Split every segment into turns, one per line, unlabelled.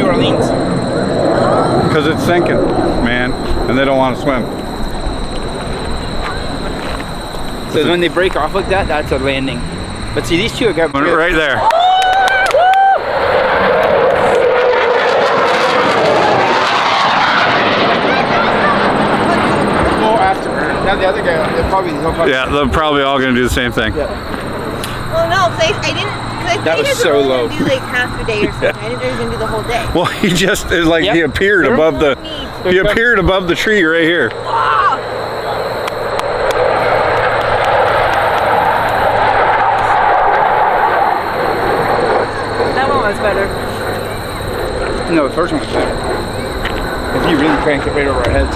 Orleans.
Because it's sinking, man, and they don't want to swim.
So when they break off like that, that's a landing. But see, these two are got
right there.
Now the other guy, they're probably
they're probably all going to do the same thing.
Well, no, because I didn't.
That was so low.
Do like half a day or something. I didn't know he was gonna do the whole day.
Well, he just like he appeared above the tree right here.
Wow. That one was better.
No, the first one was better. If you really crank it right over our heads.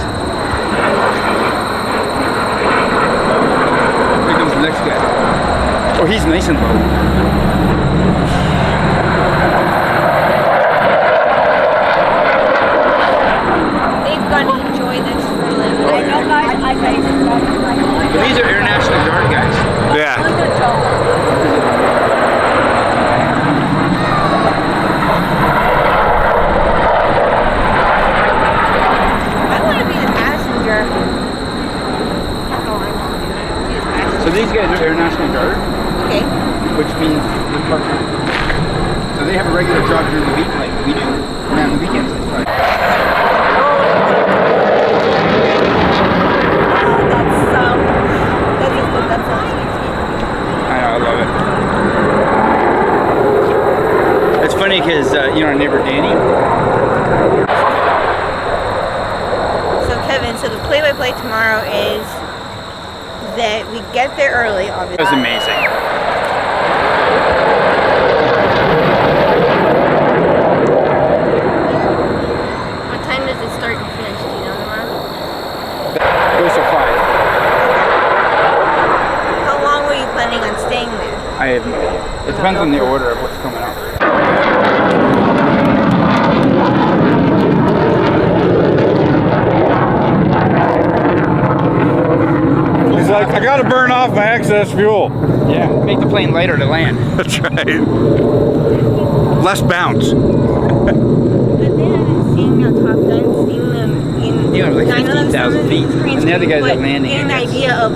Here comes the next guy. Oh, he's nice and low.
They've got to enjoy this for a little.
I know, guys. But these are international guard guys.
Yeah.
I want to be the passenger.
So these guys are international guard.
Okay.
Which means they're part-time. So they have a regular job during the week like we do, and on the weekends they fly.
That sounds
I know, I love it. It's funny because you know our neighbor Danny.
So Kevin, so the play-by-play tomorrow is that we get there early, obviously.
It was amazing.
What time does it start and finish? Do you know tomorrow?
Goes till 5.
How long were you planning on staying there?
I have no idea. It depends on the order of what's coming out.
He's like, I gotta burn off my excess fuel.
Yeah, make the plane lighter to land.
That's right. Less bounce.
But then I've seen on Top Gun, seeing them in
You know, like 15,000 feet. And the other guys are landing.
Get an idea of,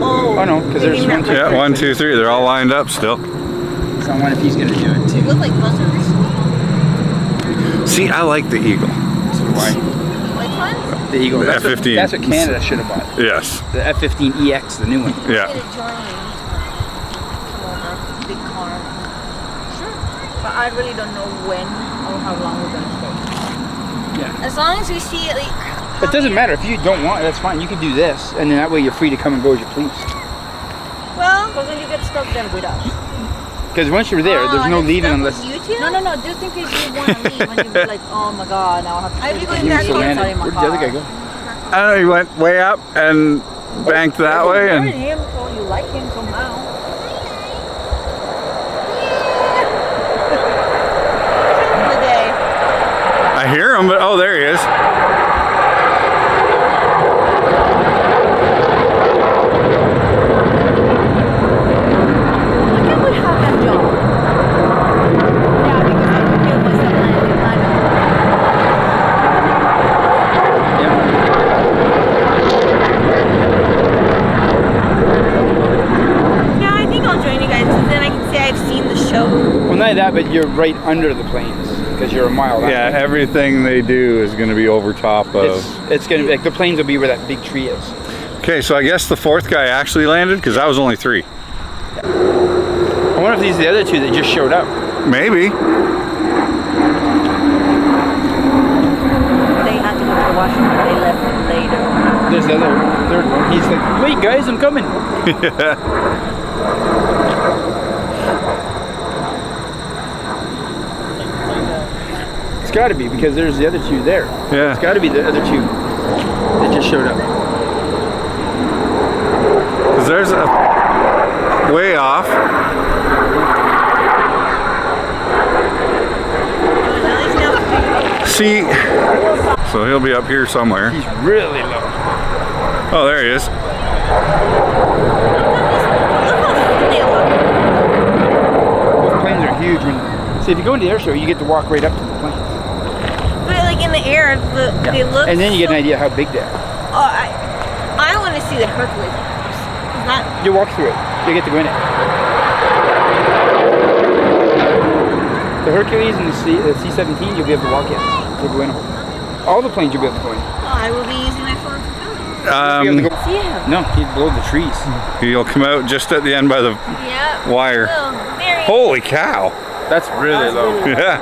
oh no, because there's 1, 2, 3.
Yeah, 1, 2, 3. They're all lined up still.
So I wonder if he's gonna do it too.
look like buzzers.
See, I like the Eagle.
So why?
Which ones?
The Eagle.
The
That's
F15.
That's what Canada should have bought.
Yes.
The F15 EX, the new one.
Yeah.
Get a joint. Come over. Big car. Sure. But I really don't know when or how long we're gonna stay.
Yeah.
As long as we see it, like.
It doesn't matter if you don't want it. That's fine. You can do this, and then that way you're free to come and go as you please.
Well, because when you get stuck then with us.
Because once you're there, there's no leaving unless.
You too? No, just in case you want to leave and you're like, oh my god, now I have to. I'd be going back
So
home.
Where'd the other guy go?
I don't know, he went way up and banked that way.
You
And
him, so you like him somehow. The day.
I hear him, but oh, there he is.
Well, not that, but you're right under the planes because you're a mile that
Yeah,
way.
everything they do is going to be over top of.
It's going to be like the planes will be where that big tree is.
Okay, so I guess the fourth guy actually landed because that was only 3.
I wonder if these are the other 2 that just showed up.
Maybe.
They had to go to the washroom, but they left later.
There's the other third one. He's like, wait guys, I'm coming.
Yeah.
It's got to be because there's the other 2 there.
Yeah.
It's got to be the other 2 that just showed up.
Because there's a way off. See, so he'll be up here somewhere.
He's really low.
Oh, there he is.
Those planes are huge. See, if you go into the air show, you get to walk right up to the planes.
in the air, they look.
And then you get
so,
an idea how big they are.
Oh, I want to see the Hercules. Is that?
You walk through it. You get to go in it. The Hercules and the C-17, you'll be able to walk in. You'll go in them. All the planes you'll be able to go in.
Oh, I will be using my phone to film.
See him? No, he's below the trees.
You'll come out just at the end by the
Yeah.
wire.
Oh, there he is.
Holy cow!
That's really low.
Yeah.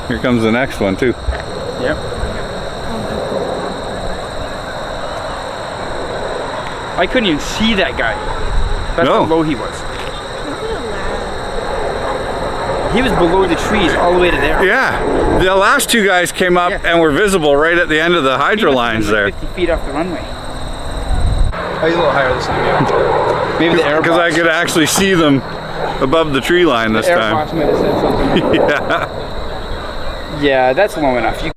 Here comes the next one too.
Yep. I couldn't even see that guy. That's
No.
how low he was. He was below the trees all the way to there.
Yeah, the last two guys came up
Yeah.
and were visible right at the end of the hydro lines there.
50 feet off the runway. Oh, he's a little higher this time, yeah. Maybe the air
Because I could actually see them above the tree line this
air
time.
boss might have said something.
Yeah.
Yeah, that's low enough.